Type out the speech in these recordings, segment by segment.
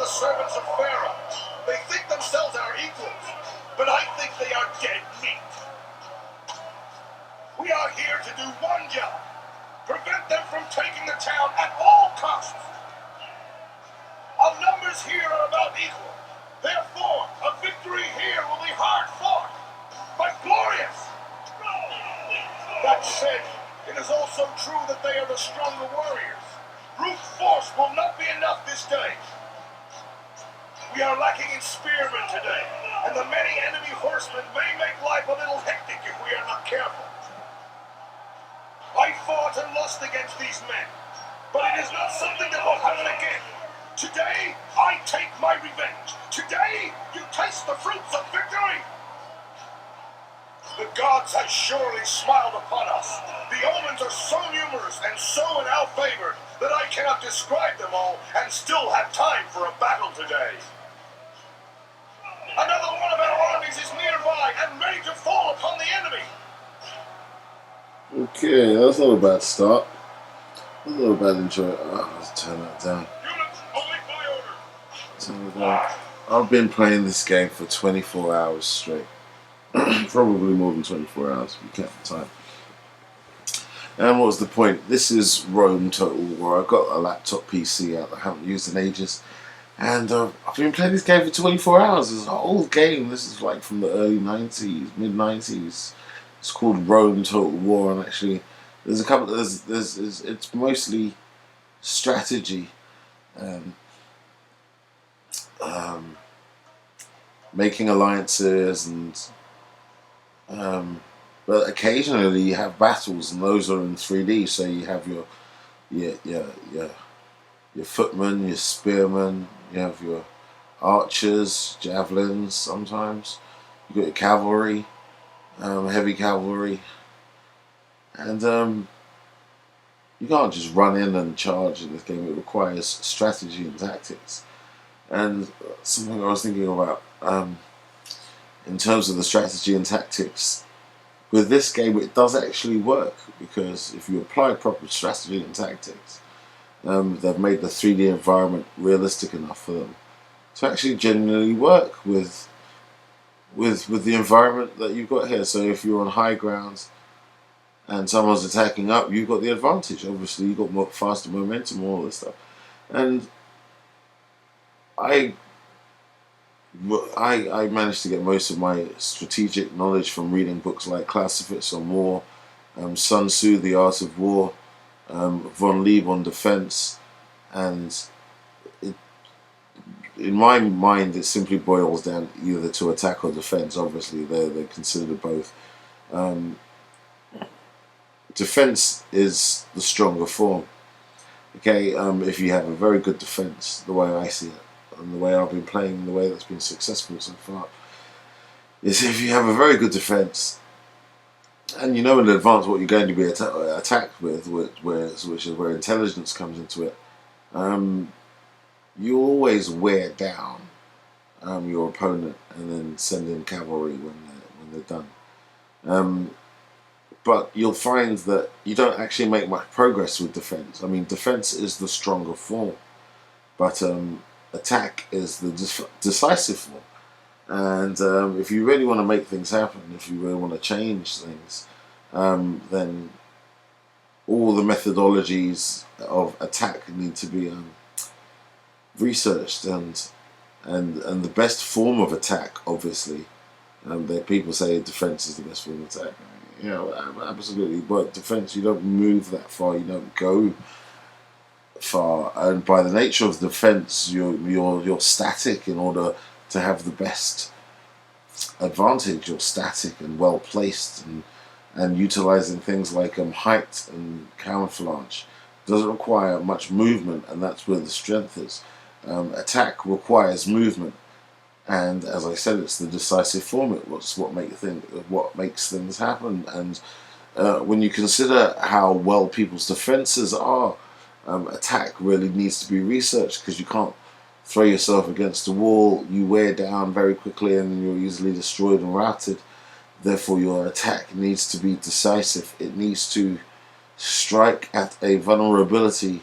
the servants of Pharaoh. They think themselves our equals, but I think they are dead meat. We are here to do one job: prevent them from taking the town at all costs. Our numbers here are about equal. Therefore, a victory here will be hard fought, but glorious. That said, it is also true that they are the stronger warriors. Brute force will not be enough this day. We are lacking in spearmen today, and the many enemy horsemen may make life a little hectic if we are not careful. I fought and lost against these men, but it is not something that will happen again. Today, I take my revenge. Today, you taste the fruits of victory. The gods have surely smiled upon us. The omens are so numerous and so in our favor that I cannot describe them all and still have time for a battle today. Another one of our armies is nearby and ready to fall upon the enemy. Okay, that's not a bad start. That's not a bad intro. Oh, let's turn that down. Units, only by order. Turn it down. I've been playing this game for 24 hours straight. Probably more than 24 hours, if you count the time. And what was the point? This is Rome Total War. I've got a laptop PC out that I haven't used in ages. And I've been playing this game for 24 hours. It's an old game. This is like from the early 90s, mid 90s. It's called Rome Total War, and actually, there's a couple. It's mostly strategy, making alliances, and but occasionally you have battles, and those are in 3D. So you have your footmen, your spearmen, you have your archers, javelins. Sometimes you got your cavalry. Heavy cavalry, and you can't just run in and charge in this game. It requires strategy and tactics. And something I was thinking about in terms of the strategy and tactics with this game, it does actually work, because if you apply proper strategy and tactics, they've made the 3D environment realistic enough for them to actually genuinely work with the environment that you've got here. So if you're on high ground and someone's attacking up, you've got the advantage. Obviously, you've got more faster momentum, all this stuff. And I managed to get most of my strategic knowledge from reading books like Clausewitz on War, Sun Tzu, The Art of War, von Lieb on Defense, and in my mind, it simply boils down either to attack or defense. Obviously, they're considered both. Defense is the stronger form. Okay, if you have a very good defense, the way I see it, and the way I've been playing, the way that's been successful so far, is if you have a very good defense, and you know in advance what you're going to be attacked with, which is where intelligence comes into it. You always wear down your opponent and then send in cavalry when they're done. But you'll find that you don't actually make much progress with defense. I mean, defense is the stronger form, but attack is the decisive form. And if you really want to make things happen, if you really want to change things, then all the methodologies of attack need to be researched, and the best form of attack, obviously, that people say defense is the best form of attack. You know, absolutely. But defense, you don't move that far, you don't go far, and by the nature of defense, you're static. In order to have the best advantage, you're static and well placed, and utilizing things like height and camouflage doesn't require much movement, and that's where the strength is. Attack requires movement, and as I said, it's the decisive form. It's what makes things happen. And when you consider how well people's defenses are, attack really needs to be researched, because you can't throw yourself against the wall. You wear down very quickly, and then you're easily destroyed and routed. Therefore, your attack needs to be decisive. It needs to strike at a vulnerability,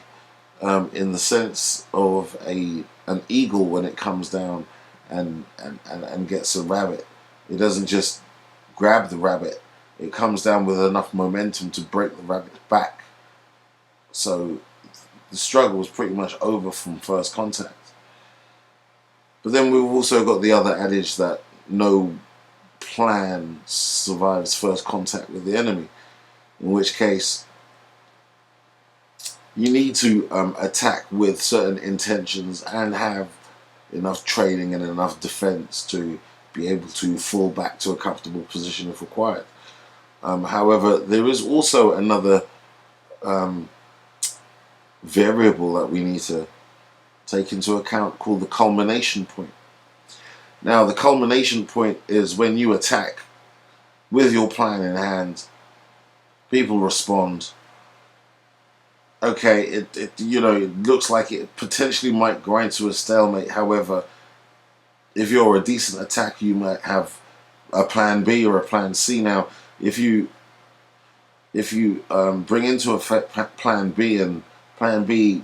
in the sense of a an eagle, when it comes down and gets a rabbit, it doesn't just grab the rabbit. It comes down with enough momentum to break the rabbit's back. So the struggle was pretty much over from first contact. But then we've also got the other adage that no plan survives first contact with the enemy, in which case you need to attack with certain intentions and have enough training and enough defense to be able to fall back to a comfortable position if required. However, there is also another variable that we need to take into account called the culmination point. Now, the culmination point is when you attack with your plan in hand, people respond. Okay, it looks like it potentially might grind to a stalemate. However, if you're a decent attacker, you might have a plan B or a plan C. Now, if you bring into effect plan B, and plan B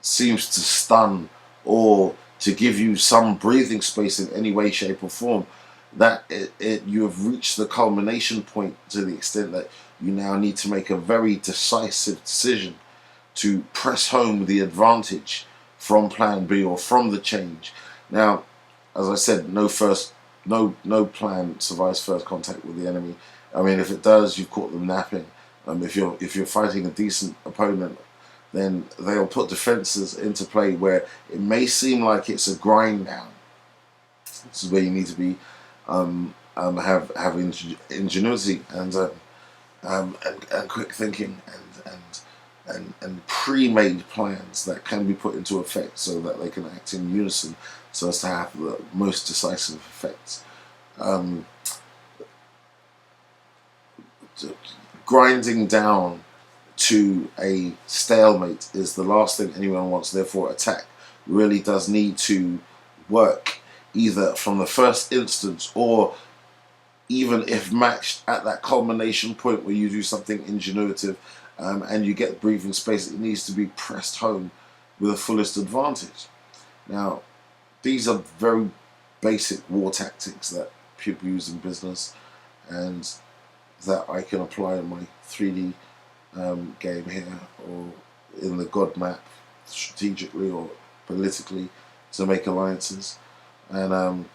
seems to stun or to give you some breathing space in any way, shape or form, that you have reached the culmination point to the extent that you now need to make a very decisive decision to press home the advantage from plan B or from the change. Now, as I said, no plan survives first contact with the enemy. I mean, if it does, you've caught them napping. If you're fighting a decent opponent, then they'll put defenses into play where it may seem like it's a grind down. This is where you need to be have ingenuity and quick thinking and pre-made plans that can be put into effect so that they can act in unison so as to have the most decisive effects. Grinding down to a stalemate is the last thing anyone wants. Therefore, attack really does need to work either from the first instance, or even if matched at that culmination point where you do something ingenuitive and you get breathing space, it needs to be pressed home with the fullest advantage. Now, these are very basic war tactics that people use in business and that I can apply in my 3D game here, or in the God map, strategically or politically, to make alliances. And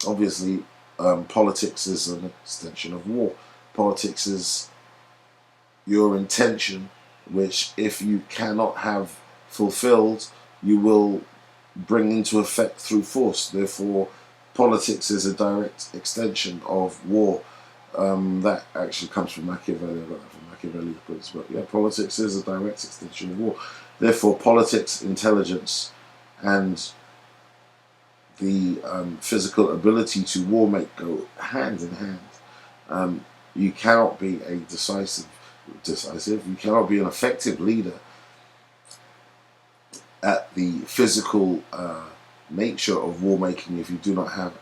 obviously politics is an extension of war. Politics is your intention, which if you cannot have fulfilled, you will bring into effect through force. Therefore, politics is a direct extension of war. That actually comes from Machiavelli. I got that from Machiavelli's books. But yeah, politics is a direct extension of war. Therefore, politics, intelligence, and the physical ability to war make go hand in hand. You cannot be a decisive. You cannot be an effective leader at the physical nature of war making if you do not have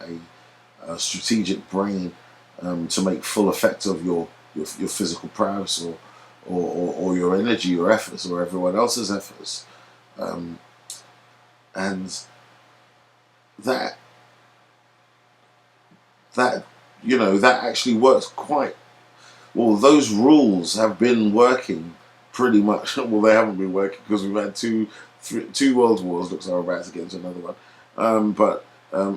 a strategic brain to make full effect of your physical prowess or your energy, your efforts, or everyone else's efforts, and that actually works quite well. Those rules have been working pretty much. Well, they haven't been working because we've had two world wars. Looks like we're about to get into another one. But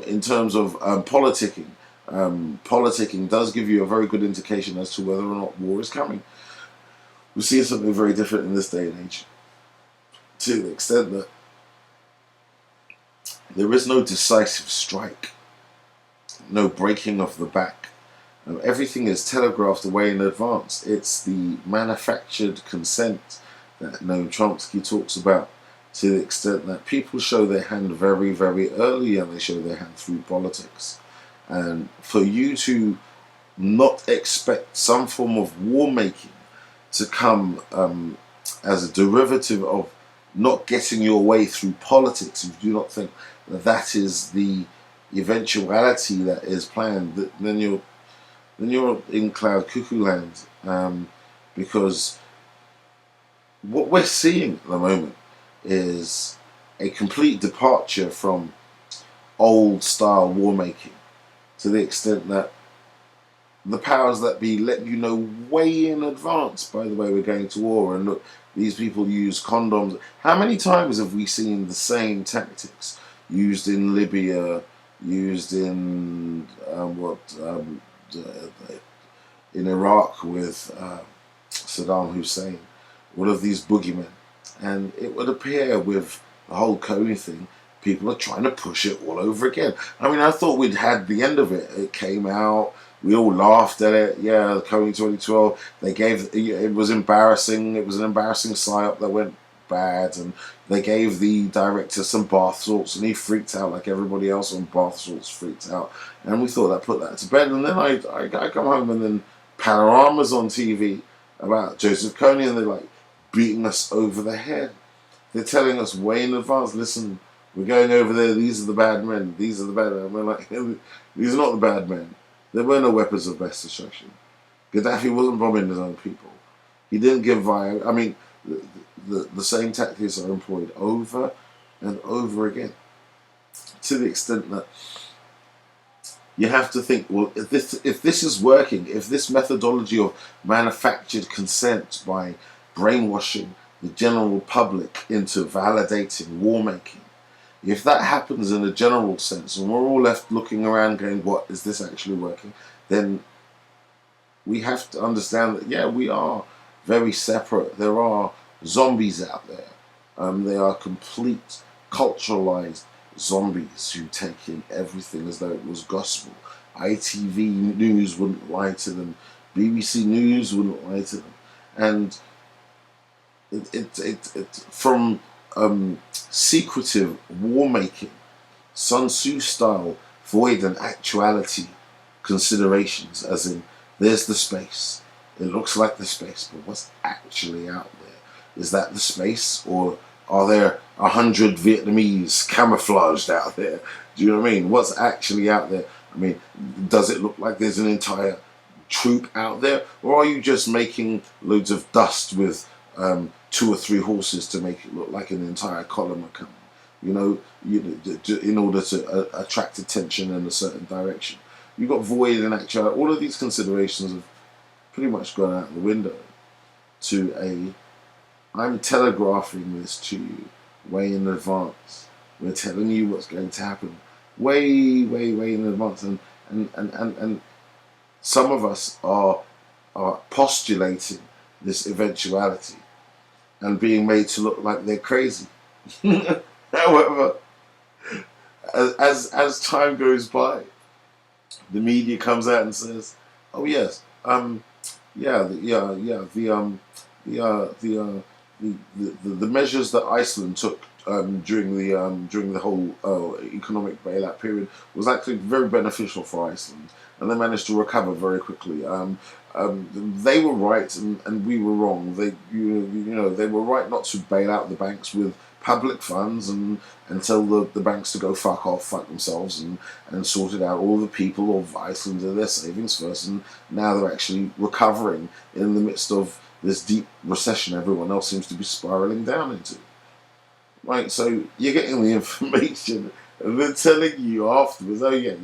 in terms of politicking. Politicking does give you a very good indication as to whether or not war is coming. We're seeing something very different in this day and age, to the extent that there is no decisive strike, no breaking of the back. Everything is telegraphed away in advance. It's the manufactured consent that Noam Chomsky talks about, to the extent that people show their hand very, very early, and they show their hand through politics. And for you to not expect some form of war making to come as a derivative of not getting your way through politics, if you do not think that that is the eventuality that is planned, then you're in cloud cuckoo land, because what we're seeing at the moment is a complete departure from old style war making, to the extent that the powers that be let you know way in advance, by the way, we're going to war, and look, these people use condoms. How many times have we seen the same tactics used in Libya, used in in Iraq with Saddam Hussein, all of these boogeymen? And it would appear with the whole Coney thing, people are trying to push it all over again. I mean, I thought we'd had the end of it. It came out. We all laughed at it. Yeah, Coney 2012. They gave it was embarrassing. It was an embarrassing psyop that went bad, and they gave the director some bath salts, and he freaked out like everybody else on bath salts freaked out. And we thought I'd put that to bed. And then I come home, and then Panorama's on TV about Joseph Kony, and they're like beating us over the head. They're telling us way in advance, listen, we're going over there, these are the bad men, these are the bad men. We're like, these are not the bad men. There were no weapons of mass destruction. Gaddafi wasn't bombing his own people. He didn't give violence. I mean, the same tactics are employed over and over again, to the extent that you have to think, well, if this is working, if this methodology of manufactured consent by brainwashing the general public into validating war making, if that happens in a general sense, and we're all left looking around going, what, is this actually working? Then we have to understand that, yeah, we are very separate. There are zombies out there. They are complete, culturalized zombies who take in everything as though it was gospel. ITV News wouldn't lie to them. BBC News wouldn't lie to them. And from secretive war making, Sun Tzu style void and actuality considerations, as in, there's the space, it looks like the space, but what's actually out there? Is that the space, or are there 100 Vietnamese camouflaged out there? Do you know what I mean? What's actually out there? I mean, does it look like there's an entire troop out there, or are you just making loads of dust with 2 or 3 horses to make it look like an entire column are coming? You know, in order to attract attention in a certain direction. You've got void and actuality. All of these considerations have pretty much gone out the window to I'm telegraphing this to you way in advance. We're telling you what's going to happen way, way, way in advance. And some of us are postulating this eventuality and being made to look like they're crazy. However, as time goes by, the media comes out and says, "Oh yes, the measures that Iceland took during the whole economic bailout period was actually very beneficial for Iceland, and they managed to recover very quickly. They were right, and we were wrong. They were right not to bail out the banks with public funds and tell the banks to go fuck themselves, and sorted out all the people of Iceland and their savings first, and now they're actually recovering in the midst of this deep recession everyone else seems to be spiraling down into. Right, so you're getting the information, and they're telling you afterwards, oh yeah.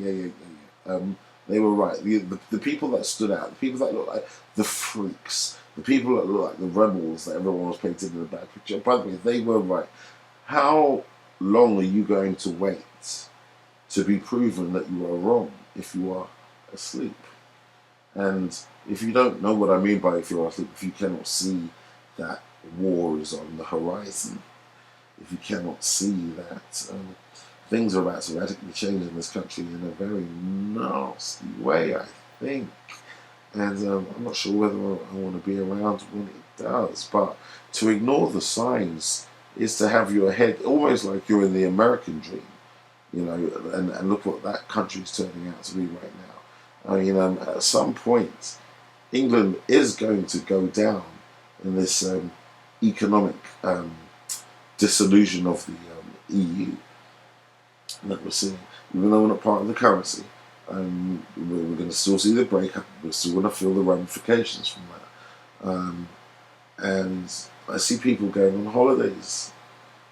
They were right. The people that stood out, the people that looked like the freaks, the people that looked like the rebels that everyone was painted in a bad picture, by the way, they were right. How long are you going to wait to be proven that you are wrong if you are asleep? And if you don't know what I mean by if you're asleep, if you cannot see that war is on the horizon, if you cannot see that things are about to radically change in this country in a very nasty way, I think. And I'm not sure whether I want to be around when it does, but to ignore the signs is to have your head almost like you're in the American dream, and look what that country's turning out to be right now. I mean, at some point, England is going to go down in this economic dissolution of the EU that we're seeing. Even though we're not part of the currency, we're going to still see the breakup. We're still going to feel the ramifications from that. And I see people going on holidays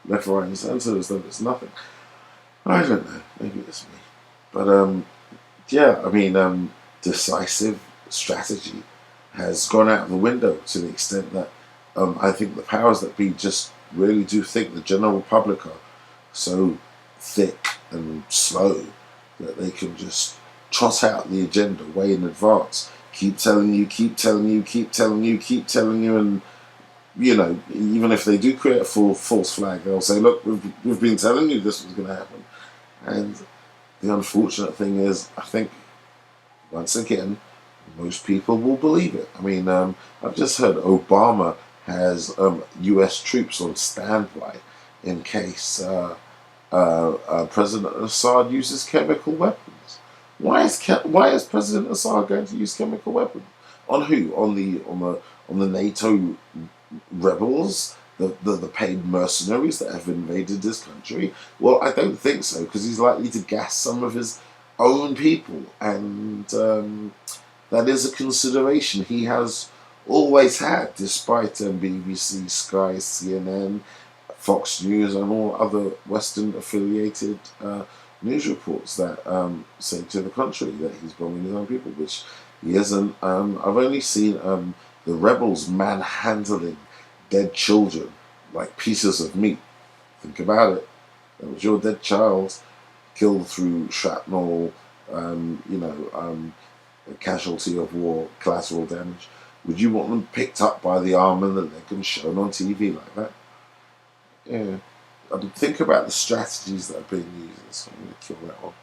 left, right, and centre as though it's nothing. I don't know. Maybe it's me, but yeah. I mean, decisive strategy has gone out of the window to the extent that I think the powers that be just really do think the general public are so thick and slow that they can just trot out the agenda way in advance. Keep telling you, keep telling you, keep telling you, keep telling you, and even if they do create a false flag, they'll say, "Look, we've been telling you this was going to happen." And the unfortunate thing is, I think once again, most people will believe it. I mean, I've just heard Obama has U.S. troops on standby in case President Assad uses chemical weapons. Why is President Assad going to use chemical weapons? On who? On the NATO rebels, the paid mercenaries that have invaded this country? Well, I don't think so, because he's likely to gas some of his own people, and that is a consideration he has always had, despite BBC, Sky, CNN, Fox News, and all other Western affiliated news reports that say to the contrary that he's bombing his own people, which he isn't. I've only seen the rebels manhandling dead children like pieces of meat. Think about it. That was your dead child, killed through shrapnel, a casualty of war, collateral damage. Would you want them picked up by the arm and the leg and shown on TV like that? Yeah. I mean, think about the strategies that are being used. So I'm going to kill that one.